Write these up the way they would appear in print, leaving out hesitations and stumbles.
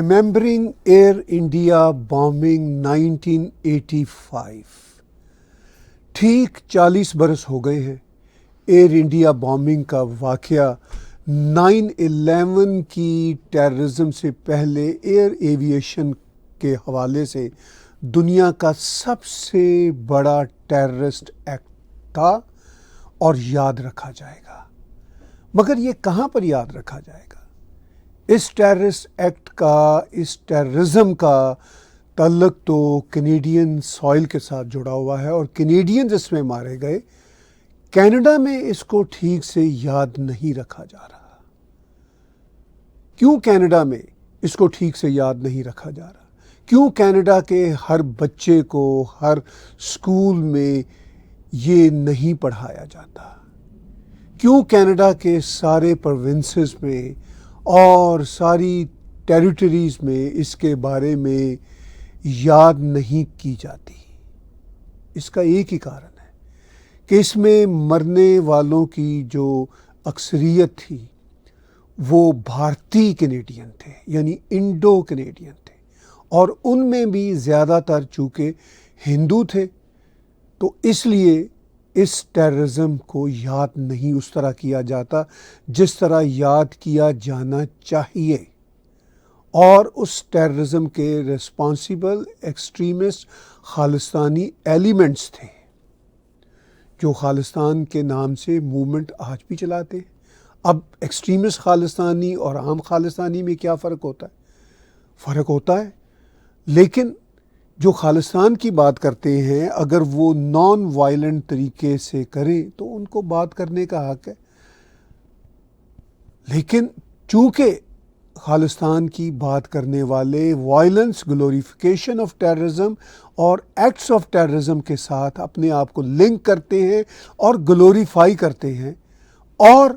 Remembering year India bombing 1985 ٹھیک 40 برس ہو گئے ہیں ایئر انڈیا بامبنگ کا واقعہ 9/11 کی ٹیررزم سے پہلے ایئر ایویشن کے حوالے سے دنیا کا سب سے بڑا ٹیررسٹ ایکٹ تھا اور یاد رکھا جائے گا۔ مگر یہ کہاں پر یاد رکھا جائے گا؟ اس ٹیررسٹ ایکٹ کا، اس ٹیررزم کا تعلق تو کینیڈین سوئل کے ساتھ جڑا ہوا ہے اور کینیڈینز اس میں مارے گئے۔ کینیڈا میں اس کو ٹھیک سے یاد نہیں رکھا جا رہا۔ کیوں کینیڈا میں اس کو ٹھیک سے یاد نہیں رکھا جا رہا؟ کیوں کینیڈا کے ہر بچے کو ہر اسکول میں یہ نہیں پڑھایا جاتا؟ کیوں کینیڈا کے سارے پروونسز میں اور ساری ٹیریٹریز میں اس کے بارے میں یاد نہیں کی جاتی؟ اس کا ایک ہی کارن ہے کہ اس میں مرنے والوں کی جو اکثریت تھی وہ بھارتی کینیڈین تھے، یعنی انڈو کینیڈین تھے، اور ان میں بھی زیادہ تر چونکہ ہندو تھے، تو اس لیے اس ٹیررزم کو یاد نہیں اس طرح کیا جاتا جس طرح یاد کیا جانا چاہیے۔ اور اس ٹیررزم کے ریسپانسیبل ایکسٹریمسٹ خالستانی ایلیمنٹس تھے جو خالستان کے نام سے موومنٹ آج بھی چلاتے ہیں۔ اب ایکسٹریمسٹ خالستانی اور عام خالستانی میں کیا فرق ہوتا ہے؟ فرق ہوتا ہے، لیکن جو خالستان کی بات کرتے ہیں اگر وہ نان وائلنٹ طریقے سے کریں تو ان کو بات کرنے کا حق ہے، لیکن چونکہ خالستان کی بات کرنے والے وائلنس، گلوریفیکیشن آف ٹیررزم اور ایکٹس آف ٹیررزم کے ساتھ اپنے آپ کو لنک کرتے ہیں اور گلوریفائی کرتے ہیں، اور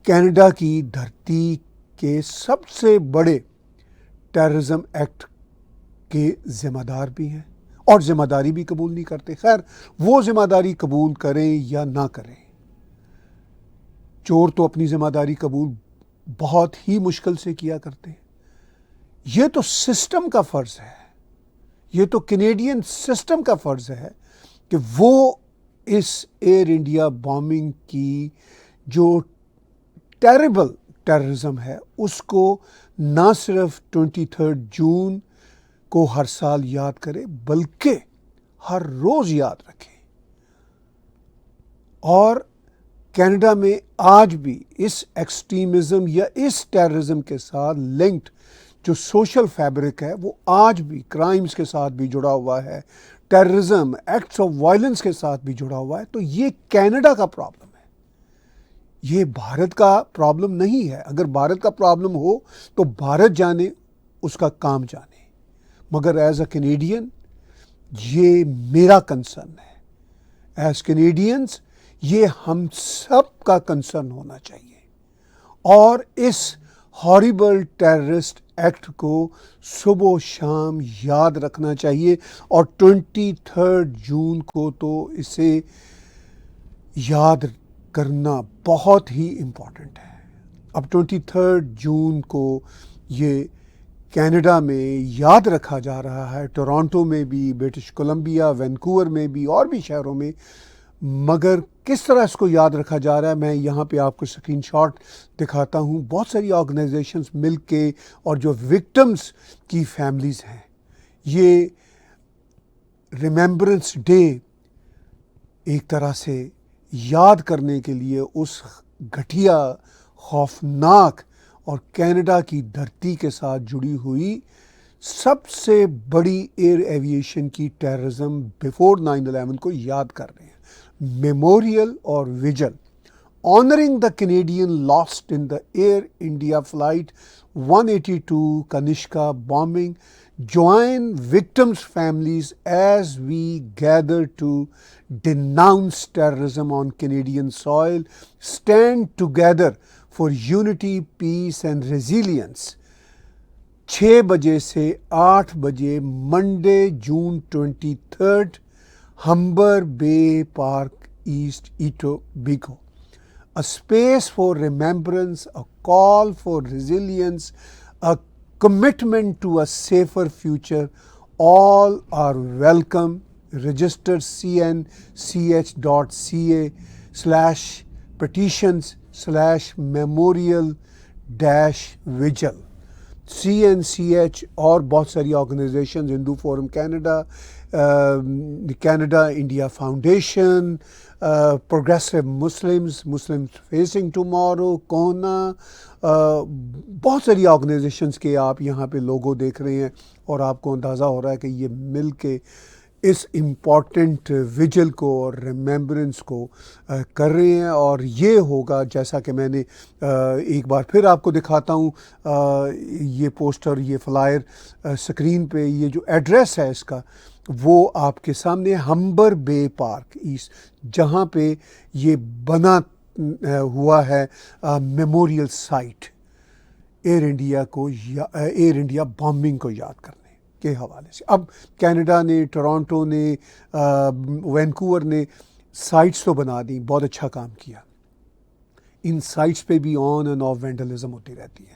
کینیڈا کی دھرتی کے سب سے بڑے ٹیررزم ایکٹ کے ذمہ دار بھی ہیں اور ذمہ داری بھی قبول نہیں کرتے۔ خیر، وہ ذمہ داری قبول کریں یا نہ کریں، چور تو اپنی ذمہ داری قبول بہت ہی مشکل سے کیا کرتے ہیں۔ یہ تو سسٹم کا فرض ہے، یہ تو کینیڈین سسٹم کا فرض ہے کہ وہ اس ایئر انڈیا بامبنگ کی جو ٹیریبل ٹیررزم ہے اس کو نہ صرف 23 جون کو ہر سال یاد کرے بلکہ ہر روز یاد رکھے۔ اور کینیڈا میں آج بھی اس ایکسٹریمزم یا اس ٹیررزم کے ساتھ لنکڈ جو سوشل فیبرک ہے وہ آج بھی کرائمز کے ساتھ بھی جڑا ہوا ہے، ٹیررزم، ایکٹس آف وائلنس کے ساتھ بھی جڑا ہوا ہے۔ تو یہ کینیڈا کا پرابلم ہے، یہ بھارت کا پرابلم نہیں ہے۔ اگر بھارت کا پرابلم ہو تو بھارت جانے، اس کا کام جانے، مگر ایز اے کینیڈین یہ میرا کنسرن ہے۔ ایز کینیڈینز یہ ہم سب کا کنسرن ہونا چاہیے، اور اس ہاریبل ٹیررسٹ ایکٹ کو صبح و شام یاد رکھنا چاہیے، اور 23 جون کو تو اسے یاد کرنا بہت ہی امپورٹنٹ ہے۔ اب 23 جون کو یہ کینیڈا میں یاد رکھا جا رہا ہے، ٹورانٹو میں بھی، برٹش کولمبیا، وینکوور میں بھی، اور بھی شہروں میں، مگر کس طرح اس کو یاد رکھا جا رہا ہے میں یہاں پہ آپ کو اسکرین شاٹ دکھاتا ہوں۔ بہت ساری آرگنائزیشنز مل کے اور جو وکٹمز کی فیملیز ہیں، یہ ریممبرنس ڈے ایک طرح سے یاد کرنے کے لیے اس گھٹیا، خوفناک اور کینیڈا کی دھرتی کے ساتھ جڑی ہوئی سب سے بڑی ایئر ایویشن کی ٹیررزم بیفور 9/11 کو یاد کر رہے ہیں۔ میموریل اور vigil honouring the Canadians lost in the Air India flight 182 Kanishka bombing, join victims' families as we gather to denounce terrorism on Canadian soil, stand together for unity, peace and resilience۔ 6 بجے سے 8 بجے Monday June 23 Humber Bay Park East Etobicoke. A space for remembrance, a call for resilience, a commitment to a safer future. All are welcome. Register cnch.ca/petitions/memorial-vigil. CNCH اور بہت ساری organisations, Hindu Forum Canada, Canada India Foundation, Progressive Muslims Facing Tomorrow, کونا، بہت ساری organisations کے آپ یہاں پہ لوگو دیکھ رہے ہیں، اور آپ کو اندازہ ہو رہا ہے کہ یہ مل کے اس امپورٹنٹ ویجل کو اور ریمیمبرنس کو کر رہے ہیں. اور یہ ہوگا، جیسا کہ میں نے ایک بار پھر آپ کو دکھاتا ہوں، یہ پوسٹر، یہ فلائر سکرین پہ، یہ جو ایڈریس ہے اس کا وہ آپ کے سامنے، ہمبر بے پارک ایسٹ، جہاں پہ یہ بنا ہوا ہے memorial site Air India bombing کو یاد کرنے کے حوالے سے. اب کینیڈا نے، ٹورانٹو نے، وینکوور نے سائٹس تو بنا دی، بہت اچھا کام کیا. ان سائٹس پہ بھی آن اینڈ آف وینڈلزم ہوتی رہتی ہے،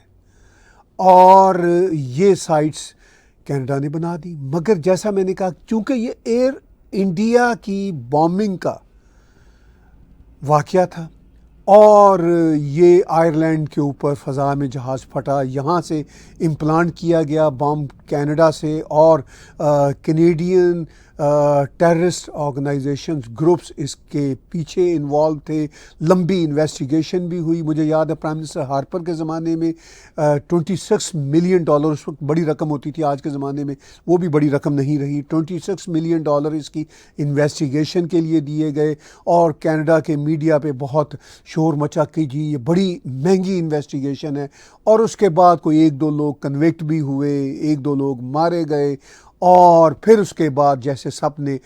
اور یہ سائٹس کینیڈا نے بنا دی. مگر جیسا میں نے کہا، چونکہ یہ ایئر انڈیا کی بامبنگ کا واقعہ تھا، اور یہ آئرلینڈ کے اوپر فضا میں جہاز پھٹا، یہاں سے امپلانٹ کیا گیا بام کینیڈا سے، اور کینیڈین ٹیررسٹ آرگنائزیشنز گروپس اس کے پیچھے انوالو تھے. لمبی انویسٹیگیشن بھی ہوئی. مجھے یاد ہے پرائم منسٹر ہارپر کے زمانے میں $26 ملین، اس وقت بڑی رقم ہوتی تھی، آج کے زمانے میں وہ بھی بڑی رقم نہیں رہی. $26 ملین اس کی انویسٹیگیشن کے لیے دیے گئے، اور کینیڈا کے میڈیا پہ بہت شور مچا کہ جی یہ بڑی مہنگی انویسٹیگیشن ہے. اور اس کے بعد کوئی 1-2 لوگ کنوکٹ بھی ہوئے، 1-2 لوگ مارے گئے، اور پھر اس کے بعد جیسے سب نے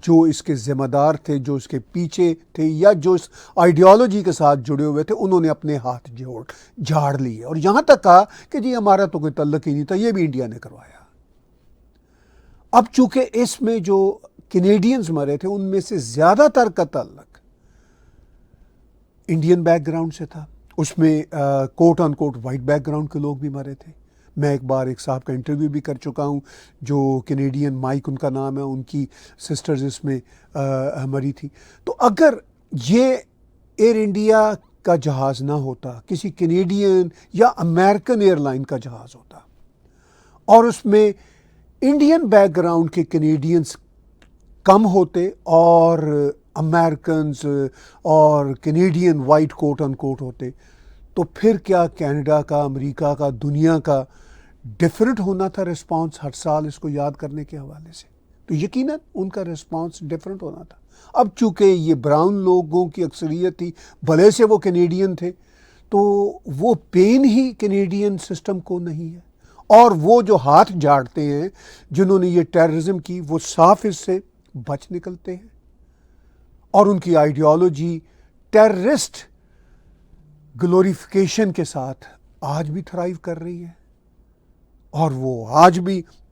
جو اس کے ذمہ دار تھے، جو اس کے پیچھے تھے، یا جو اس آئیڈیالوجی کے ساتھ جڑے ہوئے تھے، انہوں نے اپنے ہاتھ جھاڑ لیے، اور یہاں تک کہا کہ جی ہمارا تو کوئی تعلق ہی نہیں تھا، یہ بھی انڈیا نے کروایا. اب چونکہ اس میں جو کینیڈینز مرے تھے، ان میں سے زیادہ تر کا تعلق انڈین بیک گراؤنڈ سے تھا. اس میں کوٹ آن کوٹ وائٹ بیک گراؤنڈ کے لوگ بھی مرے تھے. میں ایک بار ایک صاحب کا انٹرویو بھی کر چکا ہوں، جو کینیڈین، مائک ان کا نام ہے، ان کی سسٹرز اس میں مری تھی. تو اگر یہ ایئر انڈیا کا جہاز نہ ہوتا، کسی کینیڈین یا امریکن ایئر لائن کا جہاز ہوتا، اور اس میں انڈین بیک گراؤنڈ کے کینیڈینز کم ہوتے اور امریکنز اور کینیڈین وائٹ کوٹ آن کوٹ ہوتے، تو پھر کیا کینیڈا کا، امریکہ کا، دنیا کا ڈیفرنٹ ہونا تھا رسپانس ہر سال اس کو یاد کرنے کے حوالے سے. تو یقیناً ان کا رسپانس ڈیفرنٹ ہونا تھا. اب چونکہ یہ براؤن لوگوں کی اکثریت تھی، بھلے سے وہ کینیڈین تھے، تو وہ پین ہی کینیڈین سسٹم کو نہیں ہے. اور وہ جو ہاتھ جھاڑتے ہیں، جنہوں نے یہ ٹیررزم کی، وہ صاف اس سے بچ نکلتے ہیں. اور ان کی آئیڈیالوجی ٹیررسٹ گلوریفیکیشن کے ساتھ آج بھی تھرائیو کر رہی ہے، اور وہ آج بھی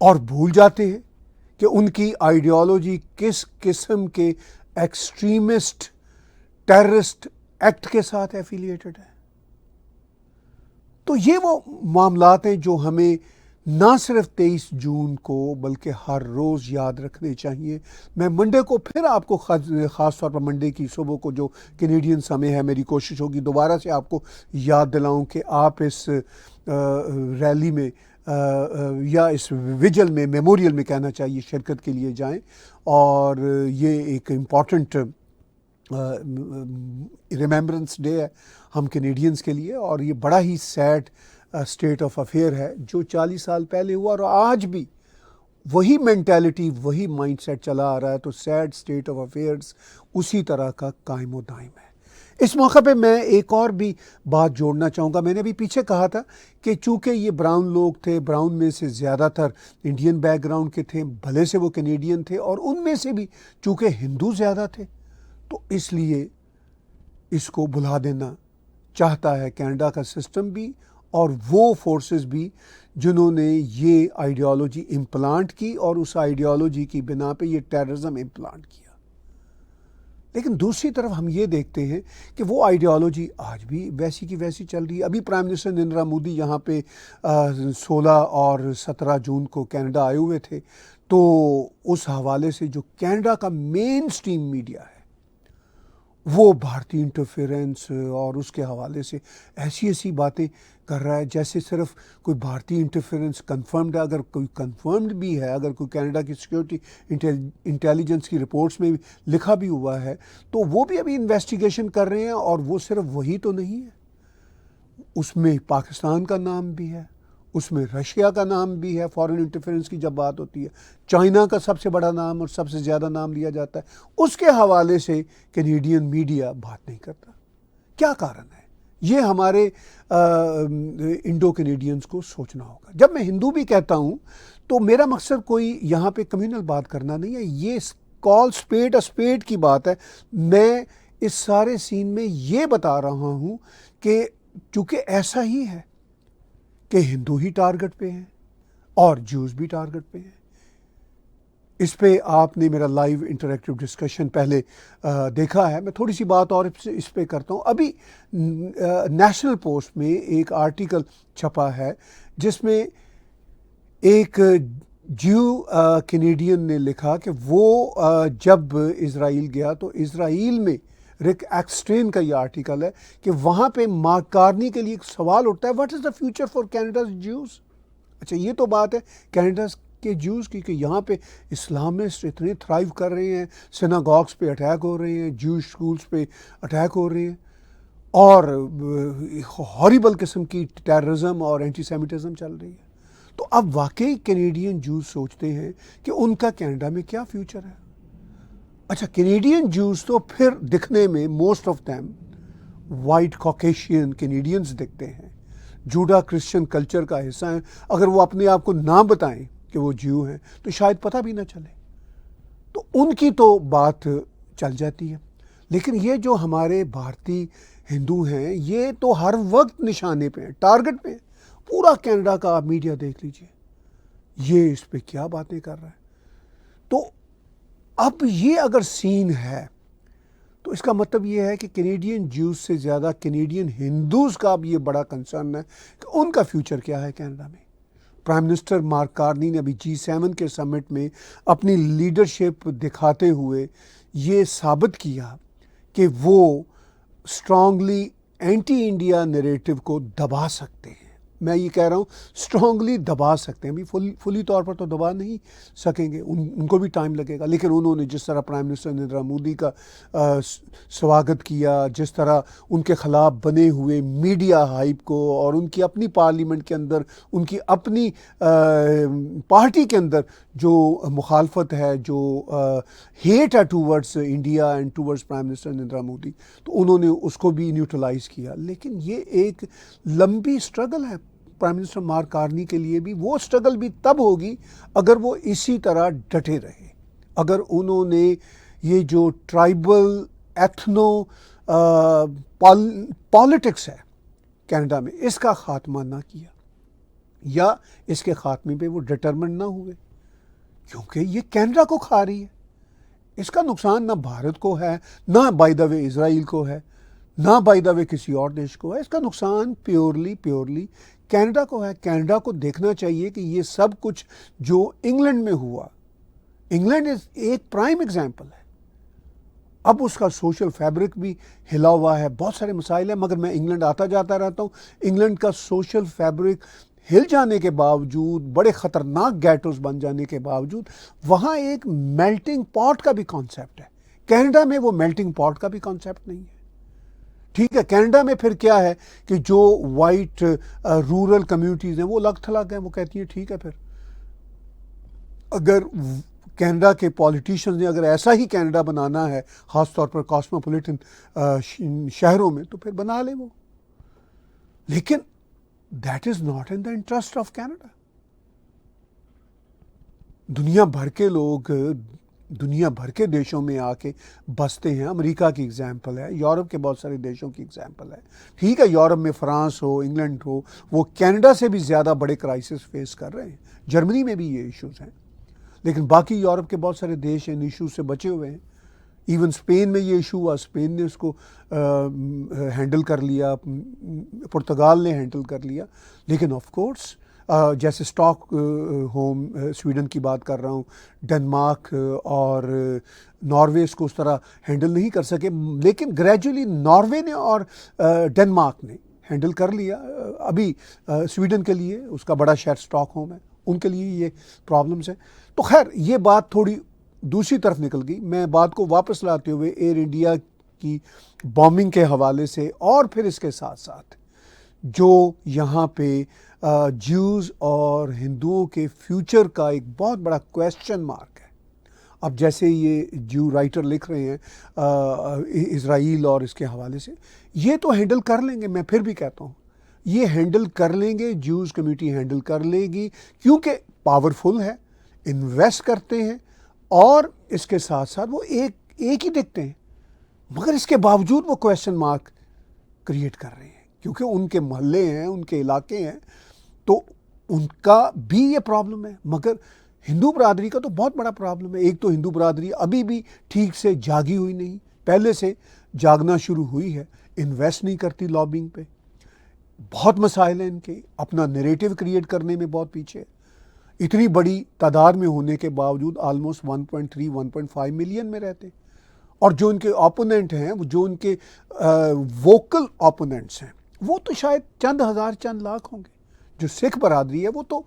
اور بھول جاتے ہیں کہ ان کی آئیڈیالوجی کس قسم کے ایکسٹریمسٹ ٹیررسٹ ایکٹ کے ساتھ ایفیلیٹڈ ہے. تو یہ وہ معاملات ہیں جو ہمیں نہ صرف 23 جون کو بلکہ ہر روز یاد رکھنے چاہیے. میں منڈے کو پھر آپ کو خاص طور پر منڈے کی صبح کو جو کینیڈین سمے ہے، میری کوشش ہوگی دوبارہ سے آپ کو یاد دلاؤں کہ آپ اس ریلی میں یا اس ویجل میں، میموریل میں کہنا چاہیے، شرکت کے لیے جائیں. اور یہ ایک امپورٹنٹ ریمیمبرنس ڈے ہے ہم کینیڈینز کے لیے، اور یہ بڑا he said state of affair ہے جو 40 سال پہلے ہوا، اور آج بھی وہی مینٹیلٹی، وہی مائنڈ سیٹ چلا آ رہا ہے. تو سیڈ اسٹیٹ آف افیئرز اسی طرح کا قائم و دائم ہے. اس موقع پہ میں ایک اور بھی بات جوڑنا چاہوں گا. میں نے بھی پیچھے کہا تھا کہ چونکہ یہ براؤن لوگ تھے، براؤن میں سے زیادہ تر انڈین بیک گراؤنڈ کے تھے، بھلے سے وہ کینیڈین تھے، اور ان میں سے بھی چونکہ ہندو زیادہ تھے، تو اس لیے اس کو بھلا دینا چاہتا ہے کینیڈا کا سسٹم بھی، اور وہ فورسز بھی جنہوں نے یہ آئیڈیالوجی امپلانٹ کی، اور اس آئیڈیالوجی کی بنا پہ یہ ٹیررزم امپلانٹ کیا. لیکن دوسری طرف ہم یہ دیکھتے ہیں کہ وہ آئیڈیالوجی آج بھی ویسی کی ویسی چل رہی ہے. ابھی پرائم منسٹر نریندر مودی یہاں پہ 16 اور 17 جون کو کینیڈا آئے ہوئے تھے. تو اس حوالے سے جو کینیڈا کا مین سٹریم میڈیا ہے وہ بھارتی انٹرفیرنس اور اس کے حوالے سے ایسی باتیں کر رہا ہے جیسے صرف کوئی بھارتی انٹرفیرنس کنفرمڈ ہے. اگر کوئی کنفرمڈ بھی ہے، اگر کوئی کینیڈا کی سیکیورٹی انٹیلیجنس کی رپورٹس میں لکھا بھی ہوا ہے تو وہ بھی ابھی انویسٹیگیشن کر رہے ہیں. اور وہ صرف وہی تو نہیں ہے، اس میں پاکستان کا نام بھی ہے، اس میں رشیا کا نام بھی ہے. فارن انٹرفیرنس کی جب بات ہوتی ہے چائنا کا سب سے بڑا نام اور سب سے زیادہ نام لیا جاتا ہے. اس کے حوالے سے کینیڈین میڈیا بات نہیں کرتا. کیا کارن ہے؟ یہ ہمارے انڈو کینیڈینز کو سوچنا ہوگا. جب میں ہندو بھی کہتا ہوں تو میرا مقصد کوئی یہاں پہ کمیونل بات کرنا نہیں ہے. یہ کال اسپیڈ کی بات ہے. میں اس سارے سین میں یہ بتا رہا ہوں کہ چونکہ ایسا ہی ہے کہ ہندو ہی ٹارگٹ پہ ہیں اور جوز بھی ٹارگٹ پہ ہیں. اس پہ آپ نے میرا لائیو انٹریکٹیو ڈسکشن پہلے دیکھا ہے. میں تھوڑی سی بات اور اس پہ کرتا ہوں. ابھی نیشنل پوسٹ میں ایک آرٹیکل چھپا ہے جس میں ایک جیو کینیڈین نے لکھا کہ وہ جب اسرائیل گیا تو اسرائیل میں رک ایکسٹرین کا یہ آرٹیکل ہے کہ وہاں پہ مارک کارنی کے لیے ایک سوال اٹھتا ہے، what is the future for Canada's Jews. اچھا یہ تو بات ہے کینیڈا کے جوز کی کہ یہاں پہ اسلامسٹ اتنے تھرائیو کر رہے ہیں، سیناگوگس پہ اٹیک ہو رہے ہیں، جوش سکولز پہ اٹیک ہو رہے ہیں اور ہاریبل قسم کی ٹیررزم اور اینٹی سیمیٹزم چل رہی ہے. تو اب واقعی کینیڈین جوز سوچتے ہیں کہ ان کا کینیڈا میں کیا فیوچر ہے. اچھا کینیڈین جوز تو پھر دکھنے میں most of them white Caucasian Canadians دکھتے ہیں، جوڈا کرسچن کلچر کا حصہ ہیں. اگر وہ اپنے آپ کو نہ بتائیں کہ وہ جیو ہیں تو شاید پتہ بھی نہ چلے، تو ان کی تو بات چل جاتی ہے. لیکن یہ جو ہمارے بھارتی ہندو ہیں یہ تو ہر وقت نشانے پہ ہیں، ٹارگٹ پہ ہیں. پورا کینیڈا کا آپ میڈیا دیکھ لیجئے، یہ اس پہ کیا باتیں کر رہا ہے. تو اب یہ اگر سین ہے تو اس کا مطلب یہ ہے کہ کینیڈین جیوز سے زیادہ کینیڈین ہندوز کا اب یہ بڑا کنسرن ہے کہ ان کا فیوچر کیا ہے کینیڈا میں. پرائم منسٹر مارک کارنی نے ابھی G7 کے سمٹ میں اپنی لیڈرشپ دکھاتے ہوئے یہ ثابت کیا کہ وہ اسٹرانگلی اینٹی انڈیا نیریٹو کو دبا سکتے ہیں. میں یہ کہہ رہا ہوں اسٹرانگلی دبا سکتے ہیں. ابھی فلی طور پر تو دبا نہیں سکیں گے، ان کو بھی ٹائم لگے گا. لیکن انہوں نے جس طرح پرائم منسٹر نریندر مودی کا سواگت کیا، جس طرح ان کے خلاف بنے ہوئے میڈیا ہائپ کو اور ان کی اپنی پارلیمنٹ کے اندر، ان کی اپنی پارٹی کے اندر جو مخالفت ہے، جو ہیٹ ہے towards India and towards prime minister Narendra Modi, تو انہوں نے اس کو بھی نیوٹرلائز کیا. لیکن یہ ایک لمبی اسٹرگل ہے پرائم منسٹر مارک کارنی کے لیے بھی. وہ اسٹرگل بھی تب ہوگی اگر وہ اسی طرح ڈٹے رہے، اگر انہوں نے یہ جو ٹرائبل ایتھنو پالیٹکس ہے کینیڈا میں اس کا خاتمہ نہ کیا، یا اس کے خاتمے پہ وہ ڈٹرمنٹ نہ ہوئے، کیونکہ یہ کینیڈا کو کھا رہی ہے. اس کا نقصان نہ بھارت کو ہے، نہ بائی دا وے اسرائیل کو ہے، نہ بائی دا وے کسی اور دیش کو ہے. اس کا نقصان پیورلی کینیڈا کو ہے. کینیڈا کو دیکھنا چاہیے کہ یہ سب کچھ جو انگلینڈ میں ہوا، انگلینڈ ایک پرائم ایگزامپل ہے. اب اس کا سوشل فیبرک بھی ہلا ہوا ہے، بہت سارے مسائل ہیں، مگر میں انگلینڈ آتا جاتا رہتا ہوں. انگلینڈ کا سوشل فیبرک ہل جانے کے باوجود، بڑے خطرناک گیٹوز بن جانے کے باوجود، وہاں ایک میلٹنگ پاٹ کا بھی کانسیپٹ ہے. کینیڈا میں وہ میلٹنگ پاٹ کا بھی کانسیپٹ نہیں ہے. ٹھیک ہے، کینیڈا میں پھر کیا ہے کہ جو وائٹ رورل کمیونٹیز ہیں وہ الگ تھلگ ہیں. وہ کہتی ہیں ٹھیک ہے، پھر اگر کینیڈا کے پولیٹیشنز نے اگر ایسا ہی کینیڈا بنانا ہے، خاص طور پر کاسموپولیٹن شہروں میں، تو پھر بنا لیں وہ. لیکن that is not in the interest of Canada. دنیا بھر کے لوگ دنیا بھر کے دیشوں میں آ کے بستے ہیں. امریکہ کی اگزامپل ہے، یورپ کے بہت سارے دیشوں کی اگزامپل ہے. ٹھیک ہے، یورپ میں فرانس ہو، انگلینڈ ہو، وہ کینیڈا سے بھی زیادہ بڑے کرائسس فیس کر رہے ہیں. جرمنی میں بھی یہ ایشوز ہیں، لیکن باقی یورپ کے بہت سارے دیش ان ایشوز سے بچے ہوئے ہیں. ایون اسپین میں یہ ایشو ہوا، اسپین نے اس کو ہینڈل کر لیا، پرتگال نے ہینڈل کر لیا، لیکن آف کورس جیسے اسٹاک ہوم سویڈن کی بات کر رہا ہوں، ڈنمارک اور ناروے اس کو اس طرح ہینڈل نہیں کر سکے، لیکن گریجولی ناروے نے اور ڈنمارک نے ہینڈل کر لیا۔ ابھی سویڈن کے لیے اس کا بڑا شہر اسٹاک ہوم ہے، ان کے لیے یہ پرابلمس ہیں۔ تو خیر یہ بات تھوڑی دوسری طرف نکل گئی، میں بات کو واپس لاتے ہوئے ایئر انڈیا کی بامبنگ کے حوالے سے، اور پھر اس کے ساتھ ساتھ جو یہاں پہ جیوز اور ہندوؤں کے فیوچر کا ایک بہت بڑا کویسچن مارک ہے۔ اب جیسے یہ جو رائٹر لکھ رہے ہیں اسرائیل اور اس کے حوالے سے، یہ تو ہینڈل کر لیں گے، میں پھر بھی کہتا ہوں یہ ہینڈل کر لیں گے، جیوز کمیونٹی ہینڈل کر لے گی، کیونکہ پاورفل ہے، انویسٹ کرتے ہیں، اور اس کے ساتھ ساتھ وہ ایک ہی دیکھتے ہیں، مگر اس کے باوجود وہ کویسچن مارک کریٹ کر رہے ہیں، کیونکہ ان کے محلے ہیں، ان کے علاقے ہیں، تو ان کا بھی یہ پرابلم ہے۔ مگر ہندو برادری کا تو بہت بڑا پرابلم ہے۔ ایک تو ہندو برادری ابھی بھی ٹھیک سے جاگی ہوئی نہیں، پہلے سے جاگنا شروع ہوئی ہے، انویسٹ نہیں کرتی لابنگ پہ، بہت مسائل ہیں ان کے، اپنا نیریٹو کریٹ کرنے میں بہت پیچھے ہے، اتنی بڑی تعداد میں ہونے کے باوجود آلموسٹ 1.3 1.5 ملین میں رہتے، اور جو ان کے اوپوننٹ ہیں، جو ان کے ووکل اوپوننٹس ہیں، وہ تو شاید چند ہزار چند لاکھ ہوں گے۔ جو سکھ برادری ہے وہ تو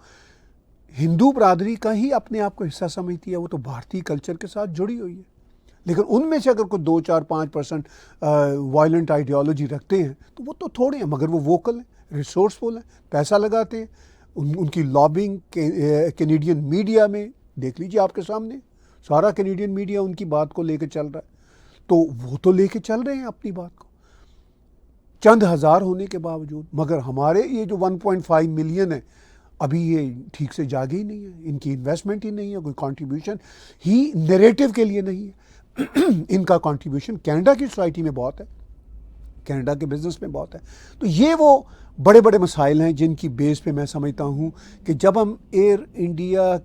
ہندو برادری کا ہی اپنے آپ کو حصہ سمجھتی ہے، وہ تو بھارتی کلچر کے ساتھ جڑی ہوئی ہے، لیکن ان میں سے اگر کوئی 2-4-5% وائلنٹ آئیڈیالوجی رکھتے ہیں تو وہ تو تھوڑے ہیں، مگر وہ ووکل ہیں، ریسورسفل ہیں، پیسہ لگاتے ہیں، ان کی لابنگ کینیڈین میڈیا میں دیکھ لیجیے آپ کے سامنے، سارا کینیڈین میڈیا ان کی بات کو لے کے چل رہا ہے، تو وہ تو لے کے چل رہے ہیں اپنی بات کو چند ہزار ہونے کے باوجود، مگر ہمارے یہ جو 1.5 ملین ہے ابھی یہ ٹھیک سے جاگے ہی نہیں ہے، ان کی انویسٹمنٹ ہی نہیں ہے، کوئی کنٹریبیوشن ہی نیریٹو کے لیے نہیں ہے۔ ان کا کنٹریبیوشن کینیڈا کی سوسائٹی میں بہت ہے، کینیڈا کے بزنس میں بہت ہے۔ تو یہ وہ بڑے بڑے مسائل ہیں جن کی بیس پہ میں سمجھتا ہوں کہ جب ہم ایئر انڈیا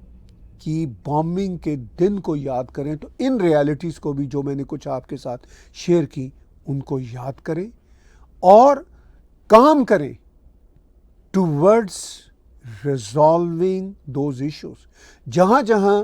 کی بامبنگ کے دن کو یاد کریں تو ان ریالٹیز کو بھی جو میں نے کچھ آپ کے ساتھ شیئر کی ان کو یاد کریں اور کام کریں ٹوورڈس ریزالونگ دوز ایشوز۔ جہاں جہاں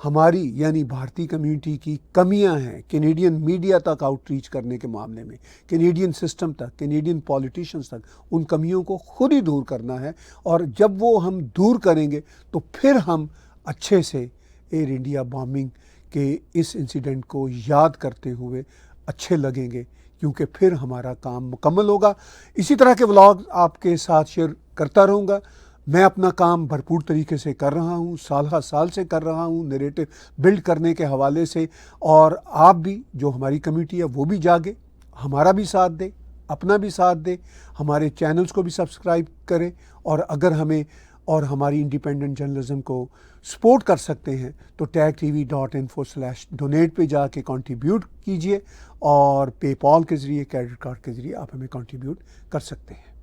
ہماری یعنی بھارتی کمیونٹی کی کمیاں ہیں کینیڈین میڈیا تک آؤٹ ریچ کرنے کے معاملے میں، کینیڈین سسٹم تک، کینیڈین پولیٹیشنز تک، ان کمیوں کو خود ہی دور کرنا ہے، اور جب وہ ہم دور کریں گے تو پھر ہم اچھے سے ایئر انڈیا بامبنگ کے اس انسیڈنٹ کو یاد کرتے ہوئے اچھے لگیں گے، کیونکہ پھر ہمارا کام مکمل ہوگا۔ اسی طرح کے ولاگ آپ کے ساتھ شیئر کرتا رہوں گا۔ میں اپنا کام بھرپور طریقے سے کر رہا ہوں، سال ہر سال سے کر رہا ہوں نیریٹو بلڈ کرنے کے حوالے سے، اور آپ بھی جو ہماری کمیونٹی ہے وہ بھی جاگے، ہمارا بھی ساتھ دے، اپنا بھی ساتھ دے، ہمارے چینلز کو بھی سبسکرائب کریں، اور اگر ہمیں اور ہماری انڈیپینڈنٹ جرنلزم کو سپورٹ کر سکتے ہیں تو tagtv.info/donate پہ جا کے کنٹریبیوٹ کیجئے، اور پے پال کے ذریعے، کریڈٹ کارڈ کے ذریعے آپ ہمیں کنٹریبیوٹ کر سکتے ہیں۔